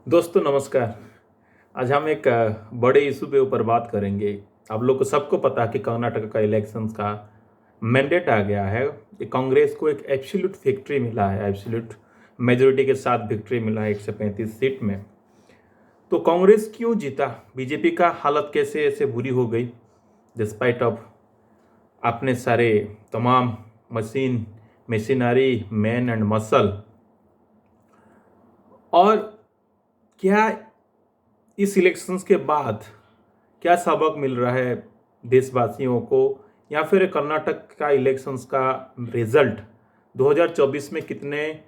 दोस्तों नमस्कार। आज हम एक बड़े इशू पे ऊपर बात करेंगे। आप लोग को सबको पता है कि कर्नाटक का इलेक्शंस का मैंडेट आ गया है। ये कांग्रेस को एक एब्सोल्यूट विक्ट्री मिला है, एब्सोल्यूट मेजोरिटी के साथ विक्ट्री मिला है 135 सीट में। तो कांग्रेस क्यों जीता? बीजेपी का हालत कैसे ऐसे बुरी हो गई डिस्पाइट ऑफ अपने सारे तमाम मशीनरी मैन एंड मसल। और क्या इस इलेक्शंस के बाद क्या सबक मिल रहा है देशवासियों को, या फिर कर्नाटक का इलेक्शंस का रिजल्ट 2024 में कितने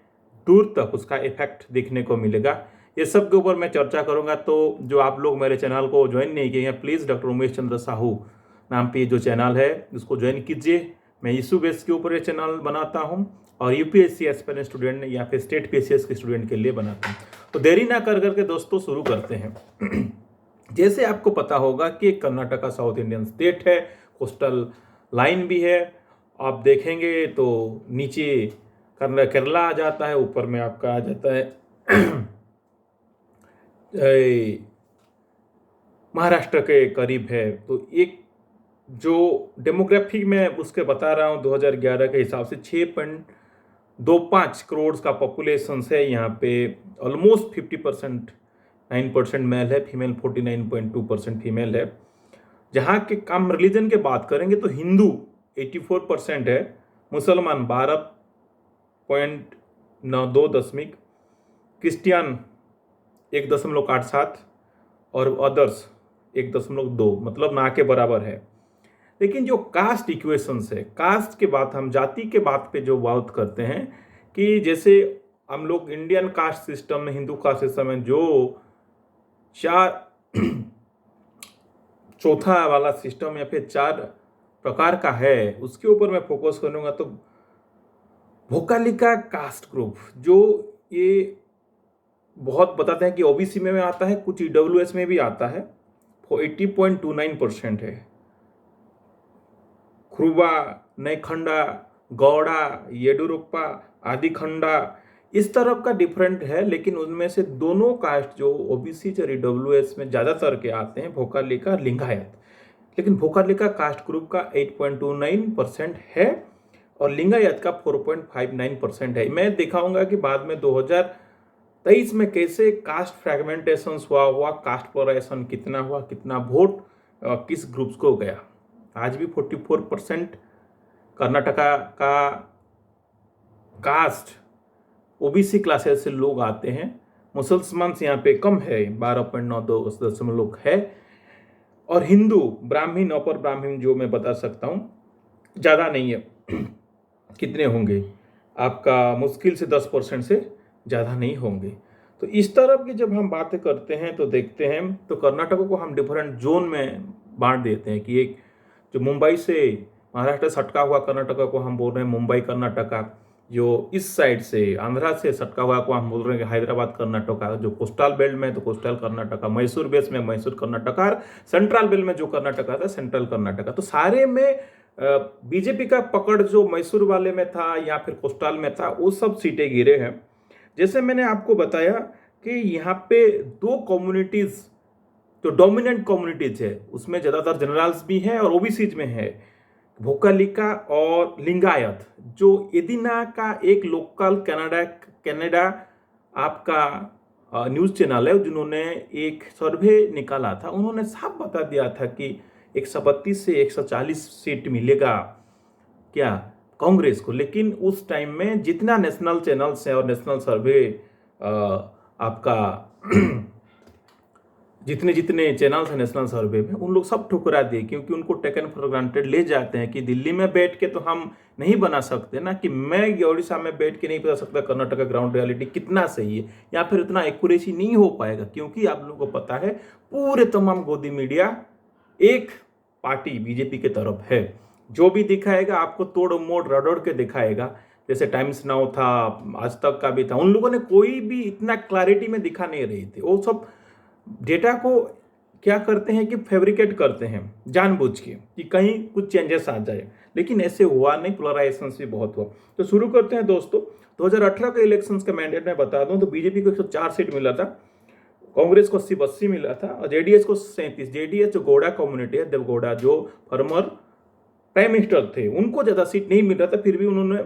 दूर तक उसका इफेक्ट देखने को मिलेगा, ये सब के ऊपर मैं चर्चा करूंगा। तो जो आप लोग मेरे चैनल को ज्वाइन नहीं किए हैं, प्लीज़ डॉक्टर उमेश चंद्र साहू नाम पे जो चैनल है उसको ज्वाइन कीजिए। मैं इशू बेस के ऊपर ये चैनल बनाता हूँ और यूपीएससी एस्पिरेंट स्टूडेंट या फिर स्टेट पीसीएस के स्टूडेंट के लिए बनाता हूँ। तो देरी ना कर करके दोस्तों शुरू करते हैं। जैसे आपको पता होगा कि कर्नाटका साउथ इंडियन स्टेट है, कोस्टल लाइन भी है। आप देखेंगे तो नीचे केरला आ जाता है, ऊपर में आपका आ जाता है महाराष्ट्र के करीब है। तो एक जो डेमोग्राफी में उसके बता रहा हूँ 2011 के हिसाब से 6.25 करोड़ का पॉपुलेशन है यहाँ पे। ऑलमोस्ट 50% 9% मेल है, फीमेल 49.2% फीमेल है। जहाँ के कम रिलीजन के बात करेंगे तो हिंदू 84% है, मुसलमान 12.92, क्रिश्चियन 1.87 और अदर्स 1.2, मतलब ना के बराबर है। लेकिन जो कास्ट इक्वेशंस है, कास्ट के बात, हम जाति के बात पे जो बात करते हैं कि जैसे हम लोग इंडियन कास्ट सिस्टम में, हिंदू कास्ट सिस्टम में जो चार चौथा वाला सिस्टम या फिर 4 प्रकार का है, उसके ऊपर मैं फोकस करूंगा। तो भोकालिका कास्ट ग्रुप जो ये बहुत बताते हैं कि ओबीसी में आता है, कुछ ईडब्ल्यूएस में भी आता है, 80.29% है। खुरुबा, नैखंडा, गौड़ा, येडुरुप्पा, आदिखंडा, इस तरफ का डिफरेंट है। लेकिन उनमें से दोनों कास्ट जो ओबीसी और ईडब्ल्यूएस में ज़्यादातर के आते हैं, भोकालिका, लिंगायत। लेकिन भोकालिका कास्ट ग्रुप का 8.29% है और लिंगायत का 4.59% है। मैं दिखाऊंगा कि बाद में 2023 में कैसे कास्ट फ्रेगमेंटेशन हुआ, कास्ट पोलराइजेशन कितना हुआ, कितना वोट किस ग्रुप्स को गया। आज भी 44% कर्नाटका का कास्ट ओबीसी क्लासेस से लोग आते हैं। मुसलमान यहाँ पे कम है, 12.92 है। और हिंदू, ब्राह्मण, अपर ब्राह्मण जो मैं बता सकता हूँ ज़्यादा नहीं है। कितने होंगे आपका, मुश्किल से 10% से ज़्यादा नहीं होंगे। तो इस तरफ की जब हम बातें करते हैं तो देखते हैं तो कर्नाटक को हम डिफरेंट जोन में बांट देते हैं कि एक जो मुंबई से महाराष्ट्र सटका हुआ कर्नाटका को हम बोल रहे हैं मुंबई कर्नाटका, जो इस साइड से आंध्रा से सटका हुआ को हम बोल रहे हैं हैदराबाद कर्नाटका, जो कोस्टल बेल्ट में तो कोस्टल कर्नाटका, मैसूर बेस में मैसूर कर्नाटका, सेंट्रल बेल्ट में जो कर्नाटका था सेंट्रल कर्नाटका। तो सारे में बीजेपी का पकड़ जो मैसूर वाले में था या फिर कोस्टल में था, वो सब सीटें गिरे हैं। जैसे मैंने आपको बताया कि यहाँ पे 2 कम्युनिटीज तो डोमिनेंट कम्युनिटीज है, उसमें ज़्यादातर जनरल्स भी हैं और ओबीसीज में है, भोकालिका और लिंगायत। जो एदिना का एक लोकल कनाडा आपका न्यूज़ चैनल है, जिन्होंने एक सर्वे निकाला था, उन्होंने साफ बता दिया था कि 132 से 140 सीट मिलेगा क्या कांग्रेस को। लेकिन उस टाइम में जितना नेशनल चैनल्स हैं और नेशनल सर्वे आपका जितने जितने चैनल्स हैं नेशनल सर्वे में, उन लोग सब ठुकरा दिए, क्योंकि उनको टेकन फॉर ग्रांटेड ले जाते हैं कि दिल्ली में बैठ के तो हम नहीं बना सकते ना, कि मैं उड़ीसा में बैठ के नहीं बता सकता कर्नाटक का ग्राउंड रियलिटी कितना सही है, या फिर उतना एक्यूरेसी नहीं हो पाएगा। क्योंकि आप लोगों को पता है पूरे तमाम गोदी मीडिया एक पार्टी बीजेपी के तरफ है। जो भी दिखाएगा आपको तोड़ मोड़ रगड़ के दिखाएगा। जैसे टाइम्स नाउ था, आज तक का भी था, उन लोगों ने कोई भी इतना क्लैरिटी में दिखा नहीं रही थी। वो सब डेटा को क्या करते हैं कि फैब्रिकेट करते हैं जानबूझ के कि कहीं कुछ चेंजेस आ जाए, लेकिन ऐसे हुआ नहीं। पोलराइजेशन भी बहुत हुआ। तो शुरू करते हैं दोस्तों। 2018 के इलेक्शंस का मैंडेट मैं बता दूं तो बीजेपी को 104 सीट मिला था, कांग्रेस को 80 मिला था और जेडीएस को 37। जेडीएस जो गौड़ा कम्युनिटी है, देवगौड़ा, जो फॉर्मर प्राइम मिनिस्टर थे, उनको ज़्यादा सीट नहीं मिल रहा था, फिर भी उन्होंने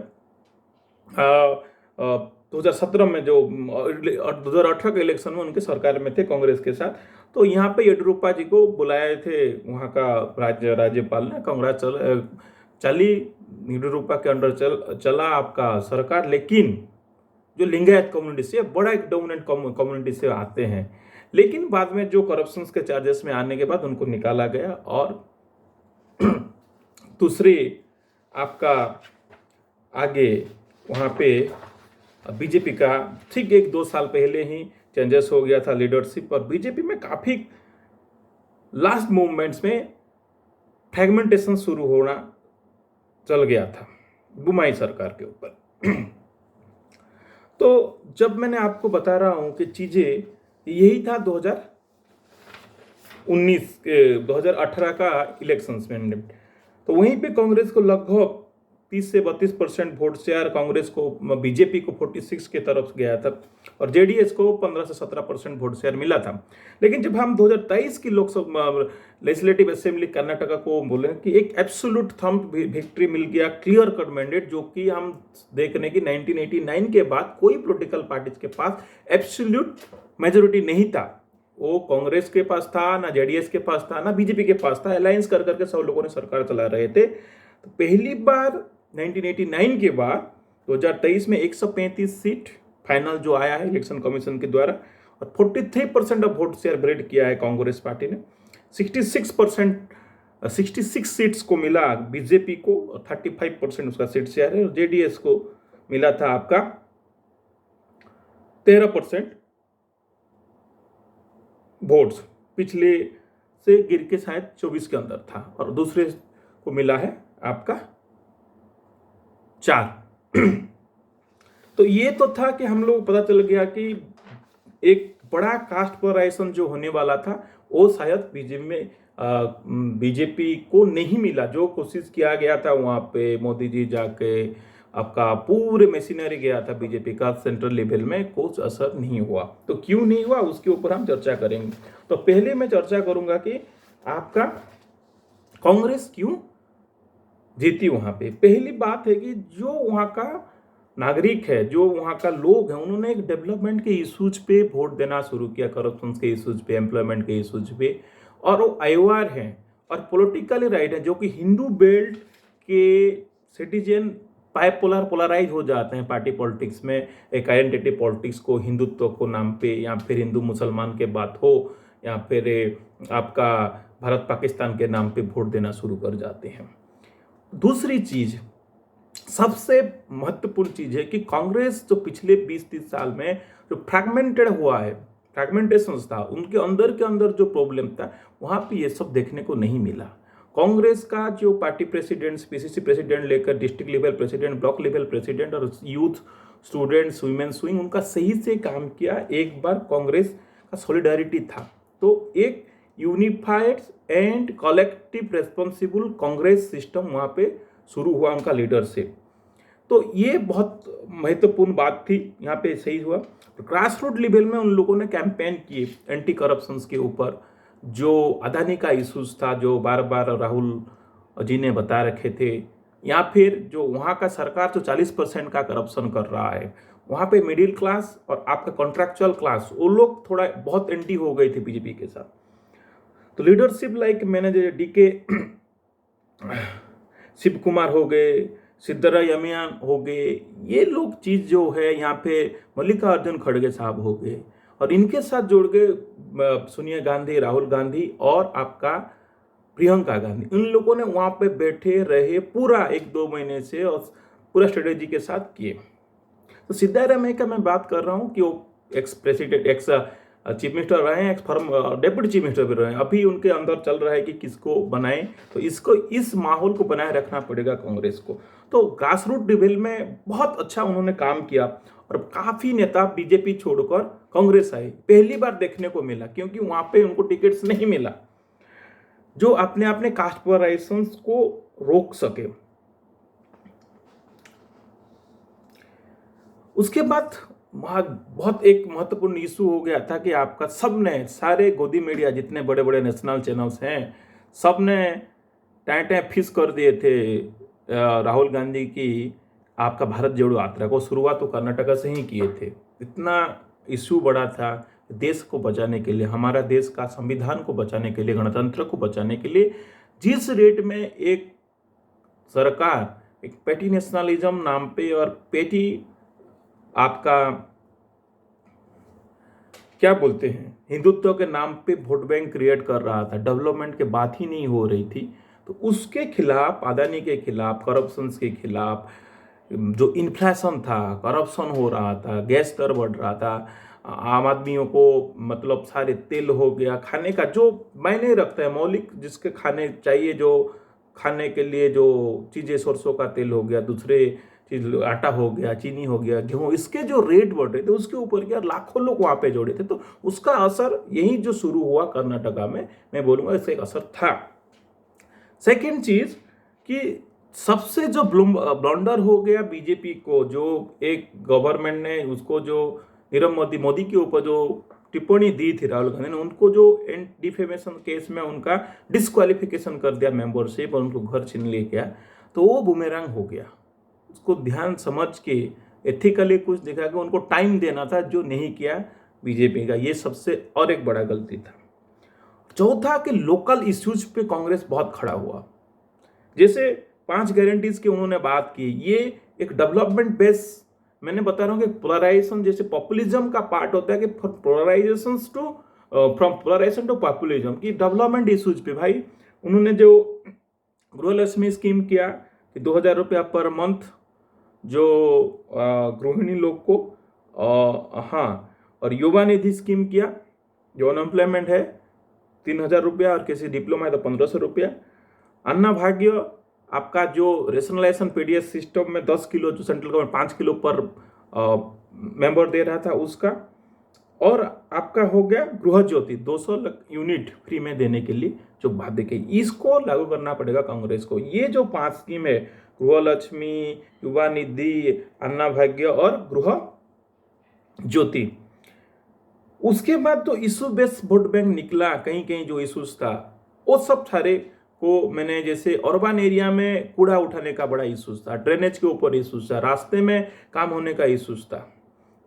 2017 में जो 2018 के इलेक्शन में उनके सरकार में थे कांग्रेस के साथ। तो यहाँ पे येडियुरप्पा जी को बुलाए थे वहाँ का राज्यपाल ने, कांग्रेस चली येडियुरप्पा के अंडर चला आपका सरकार, लेकिन जो लिंगायत कम्युनिटी से, बड़ा एक डोमिनेंट कम्युनिटी से आते हैं, लेकिन बाद में जो करप्शन के चार्जेस में आने के बाद उनको निकाला गया और दूसरी आपका आगे वहाँ पे बीजेपी का ठीक 1-2 साल पहले ही चेंजेस हो गया था लीडरशिप, और बीजेपी में काफ़ी लास्ट मूवमेंट्स में फ्रेगमेंटेशन शुरू होना चल गया था बुमाई सरकार के ऊपर। तो जब मैंने आपको बता रहा हूं कि चीज़ें यही था 2018 का इलेक्शंस में, तो वहीं पे कांग्रेस को लगभग 30 से 32% वोट शेयर, कांग्रेस को, बीजेपी को 46 के तरफ गया था और जेडीएस को 15 से 17% वोट शेयर मिला था। लेकिन जब हम 2023 की लोकसभा लेजिस्लेटिव असेंबली कर्नाटका को बोले कि एक एब्सोल्यूट थंब विक्ट्री मिल गया, क्लियर कट मैंडेट, जो कि हम देख रहे हैं कि 1989 के बाद कोई पॉलिटिकल पार्टीज के पास एब्सोल्यूट मेजोरिटी नहीं था। वो कांग्रेस के पास था, ना जेडीएस के पास था, ना बीजेपी के पास था, अलायंस कर करके सब लोगों ने सरकार चला रहे थे। तो पहली बार 1989 के बाद 2023 में 135 सीट फाइनल जो आया है इलेक्शन कमीशन के द्वारा, और 43% ऑफ वोट शेयर ब्रेड किया है कांग्रेस पार्टी ने। 66 सीट्स को मिला बीजेपी को और 35% उसका सीट शेयर है, और जेडीएस को मिला था आपका 13% वोट्स, पिछले से गिर के शायद 24 के अंदर था, और दूसरे को मिला है आपका 4। तो ये तो था कि हम लोग पता चल गया कि एक बड़ा कास्ट पोलराइजेशन जो होने वाला था वो शायद बीजेपी को नहीं मिला। जो कोशिश किया गया था वहाँ पे मोदी जी जाके आपका पूरे मशीनरी गया था बीजेपी का सेंट्रल लेवल में, कुछ असर नहीं हुआ। तो क्यों नहीं हुआ उसके ऊपर हम चर्चा करेंगे। तो पहले मैं चर्चा करूंगा कि आपका कांग्रेस क्यों जीती वहां पे। पहली बात है कि जो वहां का नागरिक है, जो वहां का लोग हैं, उन्होंने एक डेवलपमेंट के इश्यूज पे वोट देना शुरू किया, करप्शन के इश्यूज पे, एम्प्लॉयमेंट के इश्यूज पे, और वो अयवार हैं और पॉलिटिकली राइट है, जो कि हिंदू बेल्ट के सिटीजन पोलराइज हो जाते हैं पार्टी पॉलिटिक्स में, एक आइडेंटिटी पॉलिटिक्स को, हिंदुत्व को नाम पे, या फिर हिंदू मुसलमान के बात हो, या फिर आपका भारत पाकिस्तान के नाम पे वोट देना शुरू कर जाते हैं। दूसरी चीज, सबसे महत्वपूर्ण चीज है कि कांग्रेस जो पिछले 20-30 साल में जो फ्रैगमेंटेड हुआ है, फ्रैगमेंटेशन था, उनके अंदर के अंदर जो प्रॉब्लम था, वहां पे ये सब देखने को नहीं मिला। कांग्रेस का जो पार्टी प्रेसिडेंट्स, पीसीसी प्रेसिडेंट लेकर district level president, block level president और यूथ, स्टूडेंट्स, वुमेन्स विंग, उनका सही से काम किया। एक बार कांग्रेस का सॉलिडारिटी था, तो एक unified and collective responsible Congress system वहाँ पे शुरू हुआ, उनका लीडरशिप। तो ये बहुत महत्वपूर्ण बात थी, यहाँ पे सही हुआ। ग्रास रूट लेवल में उन लोगों ने कैंपेन किए एंटी करप्शन के ऊपर, जो अदानी का इशूज था, जो बार बार राहुल जी ने बता रखे थे, या फिर जो वहाँ का सरकार जो 40% का करप्शन कर रहा है, वहाँ पे मिडिल क्लास और आपका कॉन्ट्रैक्चुअल क्लास, वो लोग थोड़ा बहुत एंटी हो गए थे बीजेपी के साथ। तो leadership like manager D K Shiv Kumar हो गए, सिद्धरामैया हो गए, ये लोग चीज़ जो है यहाँ पे मल्लिकार्जुन खड़गे साहब हो गए, और इनके साथ जोड़ के सोनिया गांधी, राहुल गांधी और आपका प्रियंका गांधी, इन लोगों ने वहाँ पे बैठे रहे पूरा 1-2 महीने से और पूरा स्ट्रेटेजी के साथ किए। तो सिद्धरामैया का मैं बात कर रहा हूँ कि वो ex president, ex chief minister रहे हैं, x form deputy chief minister भी रहे हैं। अभी उनके अंदर चल रहा है कि किसको बनाएं, तो इसको, इस माहौल को बनाए रखना पड़ेगा कांग्रेस को। तो ग्रास रूट लेवल में बहुत अच्छा उन्होंने काम किया, और काफ़ी नेता बीजेपी छोड़कर कांग्रेस आए, पहली बार देखने को मिला, क्योंकि वहाँ पे उनको टिकट्स नहीं मिला जो अपने कास्ट पोलराइजेशन को रोक सके। उसके बाद बहुत एक महत्वपूर्ण इशू हो गया था कि आपका सबने, सारे गोदी मीडिया जितने बड़े बड़े नेशनल चैनल्स हैं, सब ने टाँ टाँ फिस कर दिए थे राहुल गांधी की आपका भारत जोड़ो यात्रा को। शुरुआत तो कर्नाटका से ही किए थे। इतना इशू बड़ा था, देश को बचाने के लिए, हमारा देश का संविधान को बचाने के लिए, गणतंत्र को बचाने के लिए, जिस रेट में एक सरकार एक पेटी नेशनलिज्म नाम पे और पेटी आपका क्या बोलते हैं हिंदुत्व के नाम पे वोट बैंक क्रिएट कर रहा था, डेवलपमेंट के बात ही नहीं हो रही थी, तो उसके खिलाफ, अदानी के खिलाफ, करप्शन के खिलाफ, जो इन्फ्लेशन था, करप्शन हो रहा था, गैस दर बढ़ रहा था, आम आदमियों को मतलब सारे तेल हो गया, खाने का जो मायने रखता है, मौलिक जिसके खाने चाहिए, जो खाने के लिए जो चीज़ें, सरसों का तेल हो गया, दूसरे चीज आटा हो गया, चीनी हो गया, गेहूँ, इसके जो रेट बढ़ रहे थे उसके ऊपर क्या लाखों लोग वहाँ पे जोड़े थे। तो उसका असर यही जो शुरू हुआ कर्नाटका में, मैं बोलूँगा इसका एक असर था। सेकेंड चीज कि सबसे जो ब्लंडर हो गया बीजेपी को, जो एक गवर्नमेंट ने उसको जो नीरव मोदी के ऊपर जो टिप्पणी दी थी राहुल गांधी ने, उनको जो डिफेमेशन केस में उनका डिस्क्वालिफिकेशन कर दिया मेंबरशिप और उनको घर छीन ले गया, तो वो बुमेरंग हो गया। उसको ध्यान समझ के एथिकली कुछ दिखा के उनको टाइम देना था, जो नहीं किया बीजेपी का, ये सबसे और एक बड़ा गलती था। चौथा कि लोकल इश्यूज पे कांग्रेस बहुत खड़ा हुआ। जैसे 5 गारंटीज की उन्होंने बात की, ये एक डेवलपमेंट बेस, मैंने बता रहा हूँ कि पोलराइजेशन जैसे पॉपुलिज्म का पार्ट होता है कि polarisation to from polarisation to populism की डेवलपमेंट इश्यूज पे भाई उन्होंने जो गृहलक्ष्मी स्कीम किया कि 2000 रुपया पर मंथ जो गृहिणी लोग को, हाँ, और युवा निधि स्कीम किया, जो अनएम्प्लॉयमेंट है 3000 रुपया और किसी डिप्लोमा है तो 1500 रुपया। अन्ना भाग्य आपका जो रेशनलाइजेशन पीडीएस सिस्टम में 10 किलो, जो सेंट्रल गवर्नमेंट 5 किलो पर मेंबर दे रहा था उसका, और आपका हो गया गृह ज्योति 200 यूनिट फ्री में देने के लिए जो बात की, इसको लागू करना पड़ेगा कांग्रेस को। ये जो 5 स्कीम है, गृहलक्ष्मी, युवा निधि, अन्ना भाग्य और गृह ज्योति, उसके बाद तो इशू बेस्ड वोट बैंक निकला, कहीं कहीं जो इशूज था वो सब सारे को मैंने, जैसे अर्बन एरिया में कूड़ा उठाने का बड़ा इशूज था, ड्रेनेज के ऊपर इशूज था, रास्ते में काम होने का इशूज था,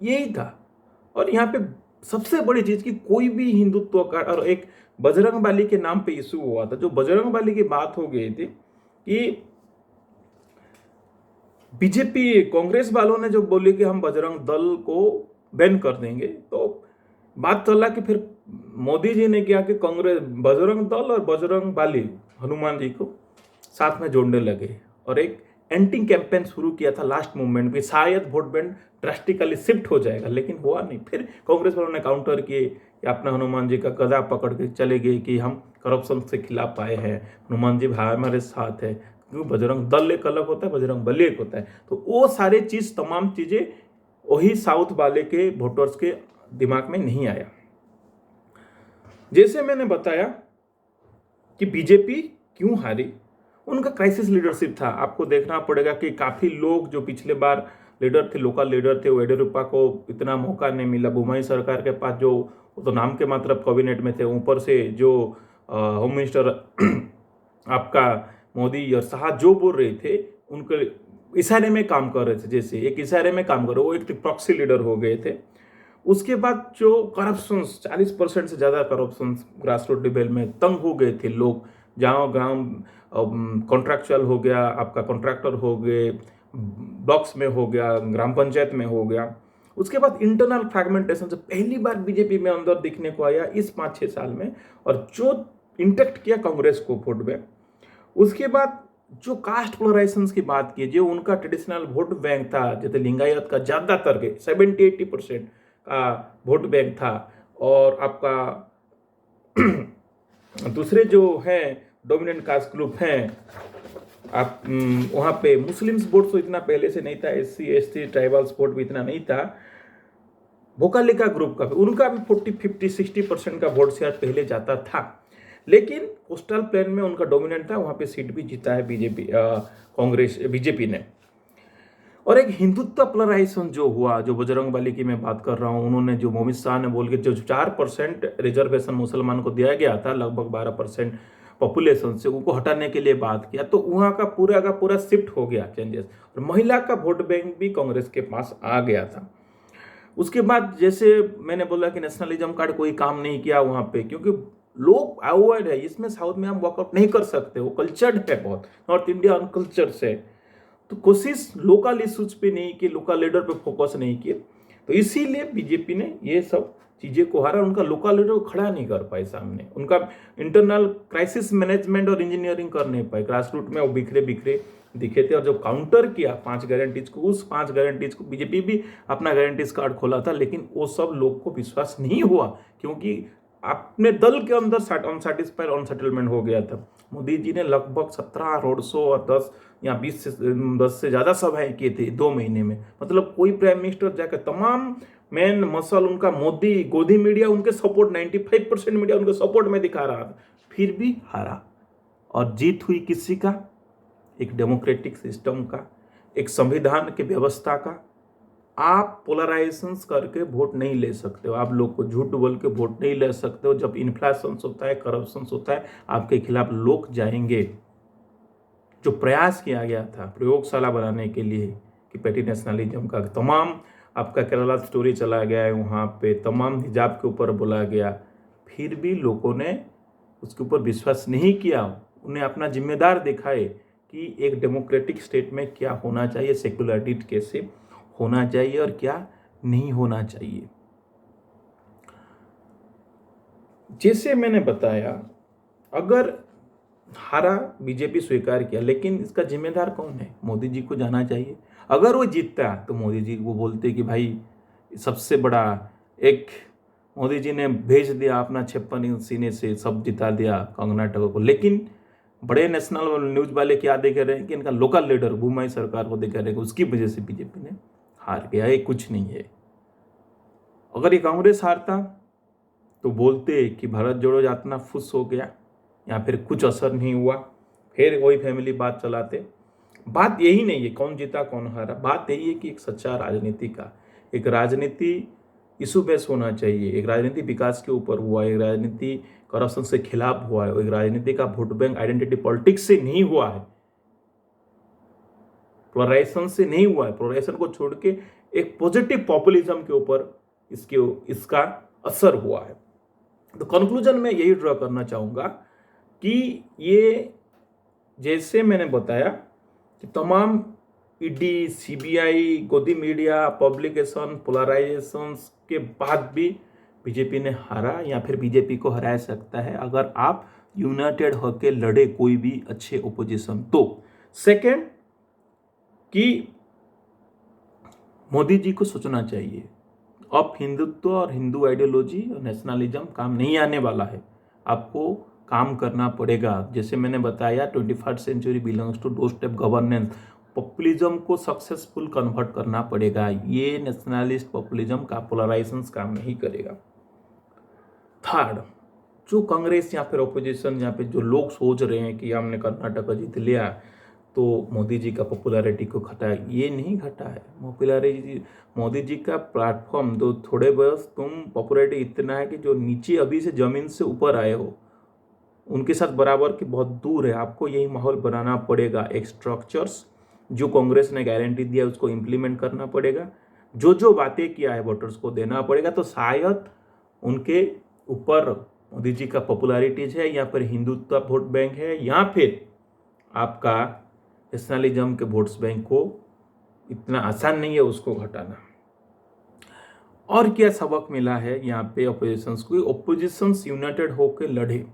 यही था। और यहाँ पे सबसे बड़ी चीज कि कोई भी हिंदुत्व का, और एक बजरंगबली के नाम पे इशू हुआ था, जो बजरंगबली की बात हो गई थी कि बीजेपी कांग्रेस वालों ने जो बोले कि हम बजरंग दल को बैन कर देंगे, तो बात चला कि फिर मोदी जी ने किया कि कांग्रेस बजरंग दल और बजरंग बाली हनुमान जी को साथ में जोड़ने लगे और एक एंटी कैंपेन शुरू किया था लास्ट मोमेंट में, शायद वोट बैंक ड्रास्टिकली शिफ्ट हो जाएगा, लेकिन हुआ नहीं। फिर कांग्रेस वालों ने काउंटर किए कि अपना हनुमान जी का गदा पकड़ के चले गए कि हम करप्शन से खिलाफ आए हैं, हनुमान जी भाई हमारे साथ है, क्योंकि बजरंग दल एक अलग होता है, बजरंग बली एक होता है। तो वो सारे चीज, तमाम चीजें वही साउथ वाले के वोटर्स के दिमाग में नहीं आया। जैसे मैंने बताया कि बीजेपी क्यों हारी, उनका क्राइसिस लीडरशिप था। आपको देखना पड़ेगा कि काफी लोग जो पिछले बार लीडर थे, लोकल लीडर थे, येडियुरप्पा को इतना मौका नहीं मिला। बुमाई सरकार के पास जो, वो तो नाम के मात्र कैबिनेट में थे, ऊपर से जो होम मिनिस्टर आपका मोदी और शाह जो बोल रहे थे, उनके इशारे में काम कर रहे थे, जैसे एक इशारे में काम कर रहे, वो एक प्रॉक्सी लीडर हो गए थे। उसके बाद जो करप्शन, 40% से ज़्यादा करप्शन ग्रास रूट लेवल में, तंग हो गए थे लोग। जहाँ ग्राम कॉन्ट्रैक्चुअल हो गया, आपका कॉन्ट्रैक्टर हो गए, ब्लॉक्स में हो गया, ग्राम पंचायत में हो गया। उसके बाद इंटरनल फ्रैगमेंटेशन से पहली बार बीजेपी में अंदर दिखने को आया इस 5-6 साल में, और जो इंटेक्ट किया कांग्रेस को वोट बैंक। उसके बाद जो कास्ट पोलराइजेशन की बात की, जो उनका ट्रेडिशनल वोट बैंक था, जैसे लिंगायत का ज़्यादातर के 70-80% का वोट बैंक था, और आपका दूसरे जो हैं डोमिनेंट कास्ट ग्रुप हैं, आप वहाँ पे मुस्लिम्स वोट तो इतना पहले से नहीं था, SC ST ट्राइबल्स वोट भी इतना नहीं था। भोकालिका ग्रुप का उनका भी 40-50-60% का वोट शेयर पहले जाता था, लेकिन कोस्टल प्लेन में उनका डोमिनेंट था, वहाँ पे सीट भी जीता है बीजेपी, कांग्रेस बीजेपी ने। और एक हिंदुत्व पोलराइजेशन जो हुआ, जो बजरंगबली की मैं बात कर रहा हूँ, उन्होंने जो मोमिन शाह ने बोल के जो 4% रिजर्वेशन मुसलमान को दिया गया था लगभग 12% पॉपुलेशन से, उनको हटाने के लिए बात किया, तो वहाँ का पूरा शिफ्ट हो गया चेंजेस, और महिला का वोट बैंक भी कांग्रेस के पास आ गया था। उसके बाद जैसे मैंने बोला कि नेशनलिज्म कार्ड कोई काम नहीं किया वहाँ पे, क्योंकि लोग अवॉइड है इसमें, साउथ में हम वर्कआउट नहीं कर सकते, वो कल्चर्ड है बहुत, नॉर्थ इंडिया अनकल्चर्ड से, तो कोशिश लोकल इश्यूज पे नहीं की, लोकल लीडर पे फोकस नहीं किए, तो इसीलिए बीजेपी ने ये सब चीजें को हारा। उनका लोकल लीडर को खड़ा नहीं कर पाए सामने, उनका इंटरनल क्राइसिस मैनेजमेंट और इंजीनियरिंग कर नहीं पाए, ग्रास रूट में वो बिखरे बिखरे दिखे थे। और जो काउंटर किया 5 गारंटीज को, उस 5 गारंटीज को बीजेपी भी अपना गारंटीज कार्ड खोला था, लेकिन वो सब लोग को विश्वास नहीं हुआ, क्योंकि अपने दल के अंदर अनसेटिस्फाइड अनसेटलमेंट हो गया था। मोदी जी ने लगभग 17 रोड शो और 10 से ज़्यादा सभाएं किए थे 2 महीने में, मतलब कोई प्राइम मिनिस्टर जाकर तमाम मेन मसल उनका मोदी गोदी मीडिया उनके सपोर्ट 95% मीडिया उनके सपोर्ट में दिखा रहा था, फिर भी हारा। और जीत हुई किसी का, एक डेमोक्रेटिक सिस्टम का, एक संविधान की व्यवस्था का। आप पोलराइजेशंस करके वोट नहीं ले सकते हो, आप लोग को झूठ बोल के वोट नहीं ले सकते हो। जब इन्फ्लेशन होता है, करप्शन होता है, आपके खिलाफ लोग जाएंगे। जो प्रयास किया गया था प्रयोगशाला बनाने के लिए कि पेटी नेशनलिज्म का, तमाम आपका केरला स्टोरी चला गया है वहाँ पे, तमाम हिजाब के ऊपर बोला गया, फिर भी लोगों ने उसके ऊपर विश्वास नहीं किया। उन्हें अपना जिम्मेदार दिखाए कि एक डेमोक्रेटिक स्टेट में क्या होना चाहिए, सेक्युलरिटी कैसे होना चाहिए और क्या नहीं होना चाहिए। जैसे मैंने बताया, अगर हारा बीजेपी स्वीकार किया, लेकिन इसका जिम्मेदार कौन है? मोदी जी को जाना चाहिए। अगर वो जीतता तो मोदी जी को बोलते कि भाई सबसे बड़ा एक, मोदी जी ने भेज दिया अपना 56 इंच सीने से, सब जिता दिया कर्नाटक को, लेकिन बड़े नेशनल न्यूज वाले क्या देख रहे हैं कि इनका लोकल लीडर बुमाई सरकार को देख रहे हैं, उसकी वजह से बीजेपी ने हार गया। ये कुछ नहीं है। अगर ये कांग्रेस हारता तो बोलते कि भारत जोड़ो यात्रा फुस हो गया, या फिर कुछ असर नहीं हुआ, फिर वही फैमिली बात चलाते। बात यही नहीं है कौन जीता कौन हारा, बात यही है कि एक सच्चा राजनीति का, एक राजनीति इशू बेस होना चाहिए, एक राजनीति विकास के ऊपर हुआ, एक राजनीति करप्शन से खिलाफ हुआ है, एक राजनीति का वोट बैंक आइडेंटिटी पॉलिटिक्स से नहीं हुआ है, पोलराइजेशन से नहीं हुआ है। पोलराइजेशन को छोड़ के एक पॉजिटिव पॉपुलिज्म के ऊपर इसका असर हुआ है। तो कंक्लूजन में यही ड्रॉ करना चाहूंगा कि ये, जैसे मैंने बताया कि तमाम ईडी, सीबीआई, गोदी मीडिया, पब्लिकेशन, पोलराइजेशन के बाद भी बीजेपी ने हारा, या फिर बीजेपी को हरा सकता है अगर आप यूनाइटेड होकर लड़े कोई भी अच्छे ओपोजिशन तो। सेकेंड कि मोदी जी को सोचना चाहिए, अब हिंदुत्व और हिंदू आइडियोलॉजी और नेशनलिज्म काम नहीं आने वाला है, आपको काम करना पड़ेगा। जैसे मैंने बताया 21st century belongs to doorstep governance, populism को सक्सेसफुल कन्वर्ट करना पड़ेगा। ये नेशनलिस्ट पॉपुलिज्म का पोलराइजेशन काम नहीं करेगा। थर्ड, जो कांग्रेस या फिर ऑपोजिशन, यहाँ पे जो लोग सोच रहे हैं कि हमने कर्नाटक जीत लिया तो मोदी जी का पॉपुलैरिटी को घटा, ये नहीं घटा है। पॉपुलैरिटी मोदी जी का प्लेटफॉर्म, तो थोड़े बस तुम पॉपुलैरिटी इतना है कि जो नीचे अभी से जमीन से ऊपर आए हो उनके साथ बराबर की बहुत दूर है। आपको यही माहौल बनाना पड़ेगा, एक स्ट्रक्चर्स जो कांग्रेस ने गारंटी दिया उसको इम्प्लीमेंट करना पड़ेगा, जो जो बातें किया है वोटर्स को देना पड़ेगा, तो शायद उनके ऊपर मोदी जी का पॉपुलैरिटीज है, या फिर हिंदुत्व वोट बैंक है, या फिर आपका नेशनलिज्म के वोट्स बैंक को इतना आसान नहीं है उसको घटाना। और क्या सबक मिला है यहाँ पे ऑपोजिशंस को? ऑपोजिशंस यूनाइटेड होकर लड़े।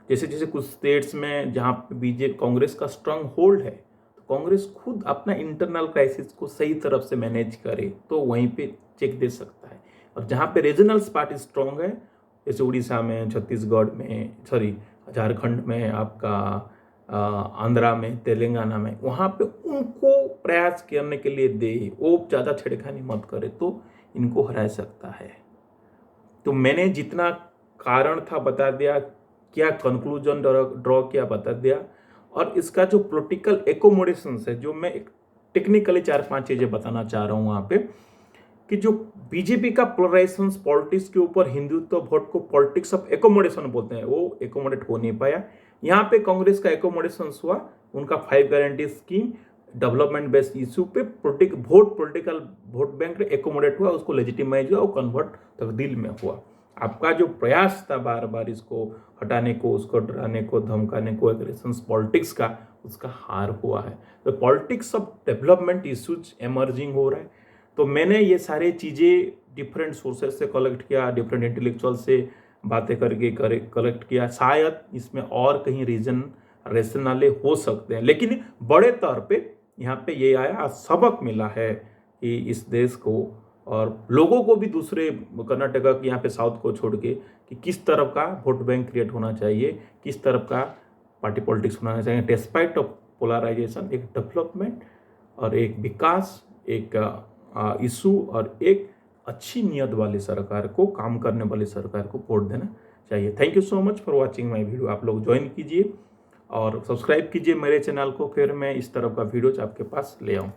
जैसे जैसे कुछ स्टेट्स में जहाँ पे बीजेपी कांग्रेस का स्ट्रांग होल्ड है, तो कांग्रेस खुद अपना इंटरनल क्राइसिस को सही तरफ से मैनेज करे तो वहीं पे चेक दे सकता है। और जहाँ पे रीजनल पार्टी स्ट्रांग है, जैसे उड़ीसा में, छत्तीसगढ़ में, झारखंड में, आपका आंध्रा में, तेलंगाना में, वहाँ पे उनको प्रयास करने के लिए दे, वो ज़्यादा छेड़खानी मत करे तो इनको हरा सकता है। तो मैंने जितना कारण था बता दिया, क्या कंक्लूजन ड्रॉ किया बता दिया, और इसका जो पॉलिटिकल एकोमोडेशंस है, जो मैं एक टेक्निकली 4-5 चीज़ें बताना चाह रहा हूँ वहाँ पे कि जो बीजेपी का पोलराइजेशन पॉलिटिक्स के ऊपर हिंदुत्व वोट को पॉलिटिक्स ऑफ एकोमोडेशन बोलते हैं, वो एकोमोडेट हो नहीं पाया। यहाँ पे कांग्रेस का एकोमोडेशन हुआ, उनका 5 guarantee scheme development based issue पे पॉलिटिकल वोट बैंक एकोमोडेट हुआ, उसको लेजिटिमाइज हुआ, वो कन्वर्ट तब्दील में हुआ। आपका जो प्रयास था बार बार इसको हटाने को, उसको डराने को, धमकाने को, एग्रेशन पॉलिटिक्स का, उसका हार हुआ है। तो politics of development issues emerging हो रहा है। तो मैंने ये सारी चीज़ें डिफरेंट सोर्सेज से कलेक्ट किया, डिफरेंट इंटेलेक्चुअल से बातें करके कलेक्ट किया। शायद इसमें और कहीं रीजन रेशनले हो सकते हैं, लेकिन बड़े तौर पे यहाँ पे ये आया, सबक मिला है कि इस देश को और लोगों को भी दूसरे कर्नाटका के यहाँ पे साउथ को छोड़ के कि किस तरफ का वोट बैंक क्रिएट होना चाहिए, किस तरफ का पार्टी पॉलिटिक्स होना चाहिए। डिस्पाइट ऑफ पोलराइजेशन एक डेवलपमेंट और एक विकास, एक इशू और एक अच्छी नियत वाली सरकार को, काम करने वाली सरकार को वोट देना चाहिए। Thank you so much for watching my video. आप लोग ज्वाइन कीजिए और सब्सक्राइब कीजिए मेरे चैनल को, फिर मैं इस तरह का वीडियोज आपके पास ले आऊँ।